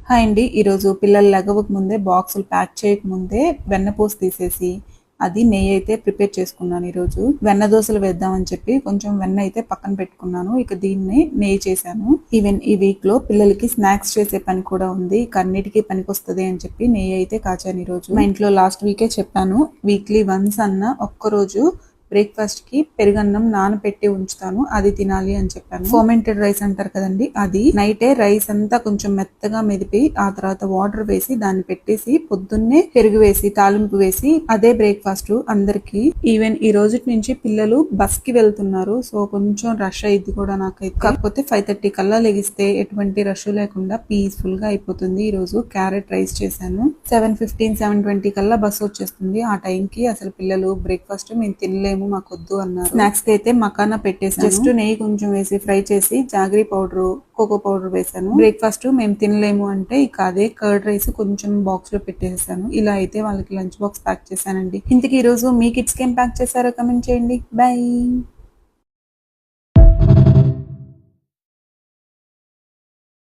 Hi అండి. ఈరోజు పిల్లలు లెగవక ముందే బాక్సులు ప్యాక్ చేయకముందే వెన్నపూస తీసేసి అది నెయ్యి అయితే ప్రిపేర్ చేసుకున్నాను. ఈరోజు వెన్న దోశలు వేద్దామని చెప్పి కొంచెం వెన్న అయితే పక్కన పెట్టుకున్నాను. ఇక దీన్ని నెయ్యి చేశాను. ఈవెన్ ఈ వీక్ లో పిల్లలకి స్నాక్స్ చేసే పని కూడా ఉంది. ఇక అన్నిటికీ పనికొస్తది అని చెప్పి నెయ్యి అయితే కాచాను. ఈరోజు మా ఇంట్లో లాస్ట్ వీకే చెప్పాను, వీక్లీ వన్స్ అన్న ఒక్కరోజు బ్రేక్ఫాస్ట్ కి పెరుగన్నం నానపెట్టి ఉంచుతాను, అది తినాలి అని చెప్పాను. ఫర్మెంటెడ్ రైస్ అంటారు కదండి, అది నైటే రైస్ అంతా కొంచెం మెత్తగా మెదిపి ఆ తర్వాత వాటర్ వేసి దాన్ని పెట్టేసి పొద్దున్నే పెరుగు వేసి తాలింపు వేసి అదే బ్రేక్ఫాస్ట్ అందరికి. ఈవెన్ ఈ రోజు నుంచి పిల్లలు బస్ కి వెళ్తున్నారు, సో కొంచెం రష్ అయింది కూడా నాకైతే. కాకపోతే 5:30 కల్లా లెగిస్తే ఎటువంటి రష్ లేకుండా పీస్ఫుల్ గా అయిపోతుంది. ఈ రోజు క్యారెట్ రైస్ చేశాను. 7:15 7:20 కల్లా బస్ వచ్చేస్తుంది. ఆ టైం కి అసలు పిల్లలు బ్రేక్ఫాస్ట్ మేము తినలేము, మాకొద్దు అన్నారు. స్నాక్స్ కి అయితే మకానా పెట్టేసి జస్ట్ నెయ్యి కొంచెం వేసి ఫ్రై చేసి జాగరీ పౌడర్ కోకో పౌడర్ వేసాను. బ్రేక్ఫాస్ట్ మేము తినలేము అంటే ఇక అదే కర్డ్ రైస్ కొంచెం బాక్స్ లో పెట్టేసాను. ఇలా అయితే వాళ్ళకి లంచ్ బాక్స్ ప్యాక్ చేశానండి. ఇంతకీ ఈ రోజు మీ కిడ్స్ కి ఏం ప్యాక్ చేశారో కమెంట్ చేయండి. బై.